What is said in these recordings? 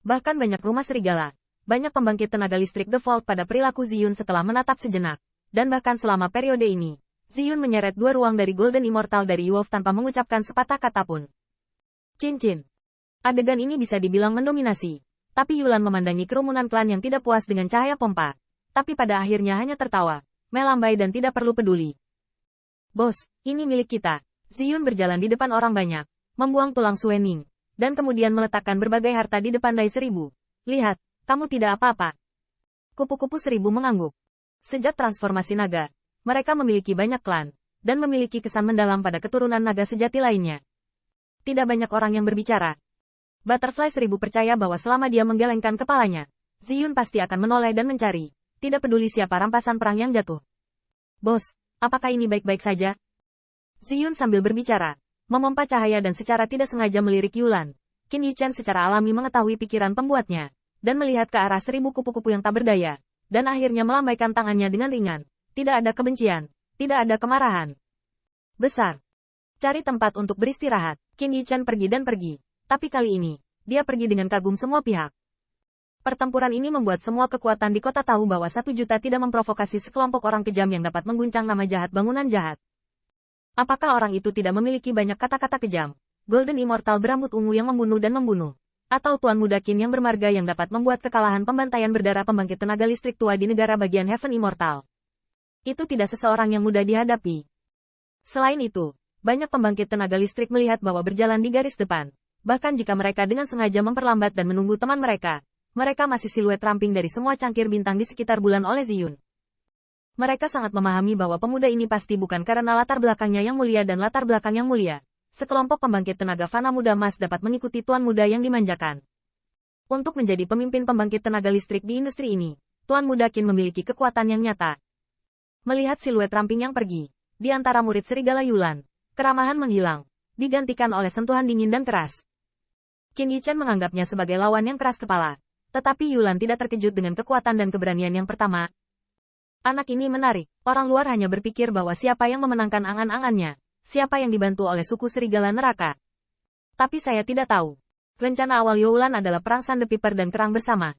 Bahkan banyak rumah serigala, banyak pembangkit tenaga listrik default pada perilaku Ziyun setelah menatap sejenak. Dan bahkan selama periode ini, Ziyun menyeret 2 ruang dari Golden Immortal dari Wolf tanpa mengucapkan sepatah kata pun. Cincin. Adegan ini bisa dibilang mendominasi. Tapi Yulan memandangi kerumunan klan yang tidak puas dengan cahaya pompa. Tapi pada akhirnya hanya tertawa, melambai dan tidak perlu peduli. Bos, ini milik kita. Ziyun berjalan di depan orang banyak, membuang tulang Suening, dan kemudian meletakkan berbagai harta di depan Dai 1000. Lihat, kamu tidak apa-apa. Kupu-kupu 1000 mengangguk. Sejak transformasi naga, mereka memiliki banyak klan, dan memiliki kesan mendalam pada keturunan naga sejati lainnya. Tidak banyak orang yang berbicara. Butterfly 1000 percaya bahwa selama dia menggelengkan kepalanya, Ziyun pasti akan menoleh dan mencari, tidak peduli siapa rampasan perang yang jatuh. Bos, apakah ini baik-baik saja? Ziyun sambil berbicara, memompa cahaya dan secara tidak sengaja melirik Yulan. Qin Yichen secara alami mengetahui pikiran pembuatnya, dan melihat ke arah 1000 kupu-kupu yang tak berdaya, dan akhirnya melambaikan tangannya dengan ringan. Tidak ada kebencian, tidak ada kemarahan. Besar. Cari tempat untuk beristirahat. Qin Yichen pergi dan pergi. Tapi kali ini, dia pergi dengan kagum semua pihak. Pertempuran ini membuat semua kekuatan di kota tahu bahwa 1 juta tidak memprovokasi sekelompok orang kejam yang dapat mengguncang nama jahat bangunan jahat. Apakah orang itu tidak memiliki banyak kata-kata kejam? Golden Immortal berambut ungu yang membunuh dan membunuh. Atau Tuan Muda Qin yang bermarga yang dapat membuat kekalahan pembantaian berdarah pembangkit tenaga listrik tua di negara bagian Heaven Immortal. Itu tidak seseorang yang mudah dihadapi. Selain itu, banyak pembangkit tenaga listrik melihat bahwa berjalan di garis depan. Bahkan jika mereka dengan sengaja memperlambat dan menunggu teman mereka, mereka masih siluet ramping dari semua cangkir bintang di sekitar bulan oleh Ziyun. Mereka sangat memahami bahwa pemuda ini pasti bukan karena latar belakangnya yang mulia dan latar belakang yang mulia. Sekelompok pembangkit tenaga fana muda emas dapat mengikuti tuan muda yang dimanjakan. Untuk menjadi pemimpin pembangkit tenaga listrik di industri ini, Tuan Muda Qin memiliki kekuatan yang nyata. Melihat siluet ramping yang pergi, di antara murid serigala Yulan, keramahan menghilang, digantikan oleh sentuhan dingin dan keras. Qin Yichen menganggapnya sebagai lawan yang keras kepala. Tetapi Yulan tidak terkejut dengan kekuatan dan keberanian yang pertama. Anak ini menarik, orang luar hanya berpikir bahwa siapa yang memenangkan angan-angannya, siapa yang dibantu oleh suku serigala neraka. Tapi saya tidak tahu. Rencana awal Youlan adalah perang Sandpiper dan kerang bersama.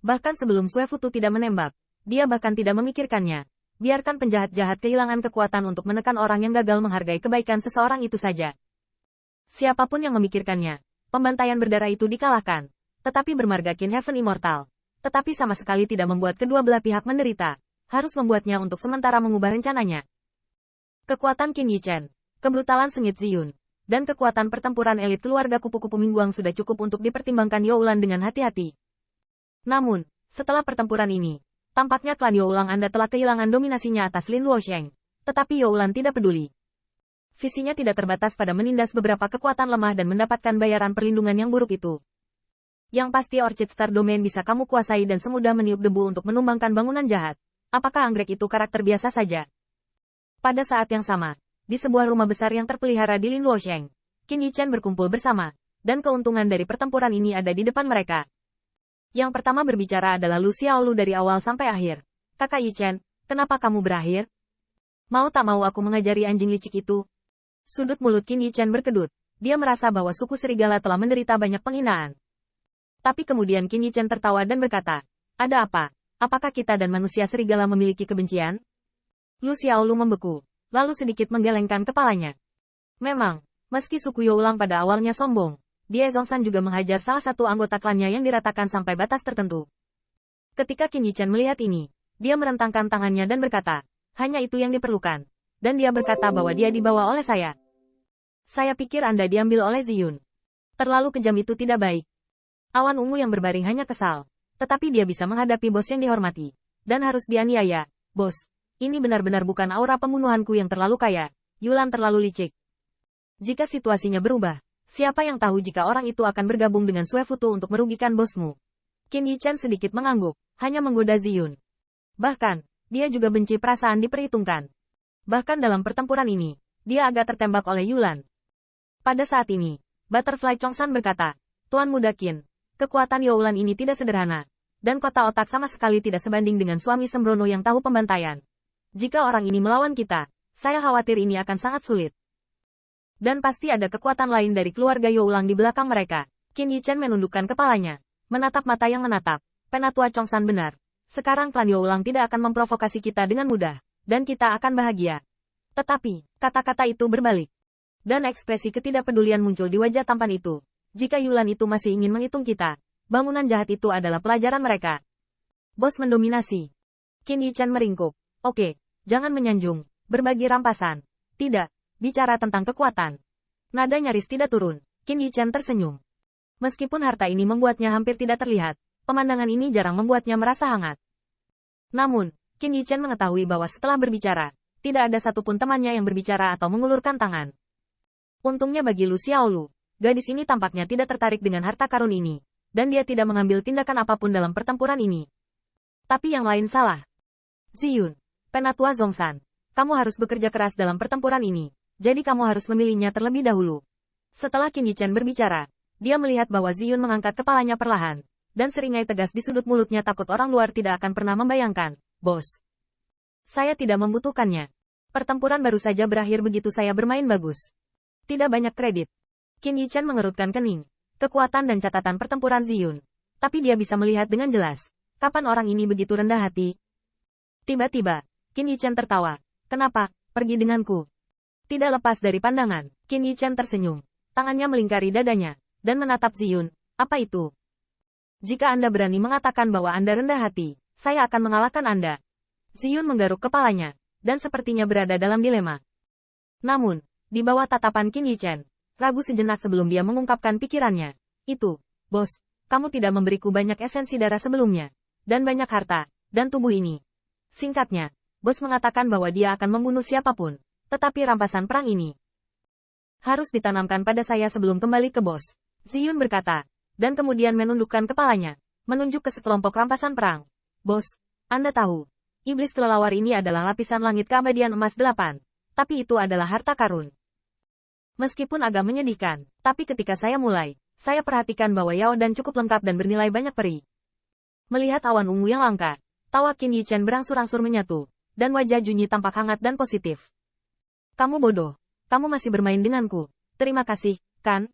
Bahkan sebelum Suefutu tidak menembak, dia bahkan tidak memikirkannya. Biarkan penjahat-jahat kehilangan kekuatan untuk menekan orang yang gagal menghargai kebaikan seseorang itu saja. Siapapun yang memikirkannya, pembantaian berdarah itu dikalahkan. Tetapi bermarga Qin Heaven Immortal. Tetapi sama sekali tidak membuat kedua belah pihak menderita. Harus membuatnya untuk sementara mengubah rencananya. Kekuatan Qin Yichen, kebrutalan sengit Ziyun, dan kekuatan pertempuran elit keluarga kupu-kupu Mingguang sudah cukup untuk dipertimbangkan Youlan dengan hati-hati. Namun, setelah pertempuran ini, tampaknya klan Youlan Anda telah kehilangan dominasinya atas Lin Luosheng. Tetapi Youlan tidak peduli. Visinya tidak terbatas pada menindas beberapa kekuatan lemah dan mendapatkan bayaran perlindungan yang buruk itu. Yang pasti Orchid Star Domain bisa kamu kuasai dan semudah meniup debu untuk menumbangkan bangunan jahat. Apakah anggrek itu karakter biasa saja? Pada saat yang sama, di sebuah rumah besar yang terpelihara di Lin Luosheng, Qin Yichen berkumpul bersama, dan keuntungan dari pertempuran ini ada di depan mereka. Yang pertama berbicara adalah Lu Xiaolu dari awal sampai akhir. Kakak Yichen, kenapa kamu berakhir? Mau tak mau aku mengajari anjing licik itu? Sudut mulut Qin Yichen berkedut. Dia merasa bahwa suku serigala telah menderita banyak penghinaan. Tapi kemudian Qin Yichen tertawa dan berkata, ada apa? Apakah kita dan manusia serigala memiliki kebencian? Lu Xiaolu membeku, lalu sedikit menggelengkan kepalanya. Memang, meski suku Youlang pada awalnya sombong, Dia Zongsan juga menghajar salah satu anggota klannya yang diratakan sampai batas tertentu. Ketika Qin Yichen melihat ini, dia merentangkan tangannya dan berkata, hanya itu yang diperlukan. Dan dia berkata bahwa dia dibawa oleh saya. Saya pikir Anda diambil oleh Ziyun. Terlalu kejam itu tidak baik. Awan ungu yang berbaring hanya kesal. Tetapi dia bisa menghadapi bos yang dihormati. Dan harus dianiaya. Bos, ini benar-benar bukan aura pembunuhanku yang terlalu kaya. Yulan terlalu licik. Jika situasinya berubah, siapa yang tahu jika orang itu akan bergabung dengan Suefutu untuk merugikan bosmu? Qin Yichen sedikit mengangguk, hanya menggoda Ziyun. Bahkan, dia juga benci perasaan diperhitungkan. Bahkan dalam pertempuran ini, dia agak tertembak oleh Yulan. Pada saat ini, Butterfly Chongsan berkata, Tuan Muda Qin, kekuatan Youlan ini tidak sederhana. Dan kota otak sama sekali tidak sebanding dengan suami sembrono yang tahu pembantaian. Jika orang ini melawan kita, saya khawatir ini akan sangat sulit. Dan pasti ada kekuatan lain dari keluarga Youlang di belakang mereka. Qin Yichen menundukkan kepalanya. Menatap mata yang menatap, Penatua Chongsan benar. Sekarang klan Youlang tidak akan memprovokasi kita dengan mudah, dan kita akan bahagia. Tetapi, kata-kata itu berbalik. Dan ekspresi ketidakpedulian muncul di wajah tampan itu. Jika Yulan itu masih ingin menghitung kita, bangunan jahat itu adalah pelajaran mereka. Bos mendominasi. Qin Yichan meringkuk. Oke, jangan menyanjung, berbagi rampasan. Tidak, bicara tentang kekuatan. Nada nyaris tidak turun. Qin Yichan tersenyum. Meskipun harta ini membuatnya hampir tidak terlihat, pemandangan ini jarang membuatnya merasa hangat. Namun, Qin Yichan mengetahui bahwa setelah berbicara, tidak ada satupun temannya yang berbicara atau mengulurkan tangan. Untungnya bagi Lu Xiaolu, gadis ini tampaknya tidak tertarik dengan harta karun ini, dan dia tidak mengambil tindakan apapun dalam pertempuran ini. Tapi yang lain salah. Ziyun, Penatua Zhongshan, kamu harus bekerja keras dalam pertempuran ini, jadi kamu harus memilihnya terlebih dahulu. Setelah Qin Yichan berbicara, dia melihat bahwa Ziyun mengangkat kepalanya perlahan, dan seringai tegas di sudut mulutnya takut orang luar tidak akan pernah membayangkan, bos. Saya tidak membutuhkannya. Pertempuran baru saja berakhir begitu saya bermain bagus. Tidak banyak kredit. Qin Yichan mengerutkan kening. Kekuatan dan catatan pertempuran Ziyun. Tapi dia bisa melihat dengan jelas. Kapan orang ini begitu rendah hati? Tiba-tiba, Qin Yichan tertawa. Kenapa? Pergi denganku. Tidak lepas dari pandangan, Qin Yichan tersenyum. Tangannya melingkari dadanya, dan menatap Ziyun. Apa itu? Jika Anda berani mengatakan bahwa Anda rendah hati, saya akan mengalahkan Anda. Ziyun menggaruk kepalanya, dan sepertinya berada dalam dilema. Namun, di bawah tatapan Qin Yichan, ragu sejenak sebelum dia mengungkapkan pikirannya. Itu, bos, kamu tidak memberiku banyak esensi darah sebelumnya, dan banyak harta, dan tubuh ini. Singkatnya, bos mengatakan bahwa dia akan membunuh siapapun, tetapi rampasan perang ini harus ditanamkan pada saya sebelum kembali ke bos. Ziyun berkata, dan kemudian menundukkan kepalanya, menunjuk ke sekelompok rampasan perang. Bos, Anda tahu, iblis kelelawar ini adalah lapisan langit keabadian emas 8, tapi itu adalah harta karun. Meskipun agak menyedihkan, tapi ketika saya mulai, saya perhatikan bahwa Yao Dan cukup lengkap dan bernilai banyak peri. Melihat awan ungu yang langka, tawa Qin Yichan berangsur-angsur menyatu, dan wajah Junyi tampak hangat dan positif. Kamu bodoh, kamu masih bermain denganku. Terima kasih, kan?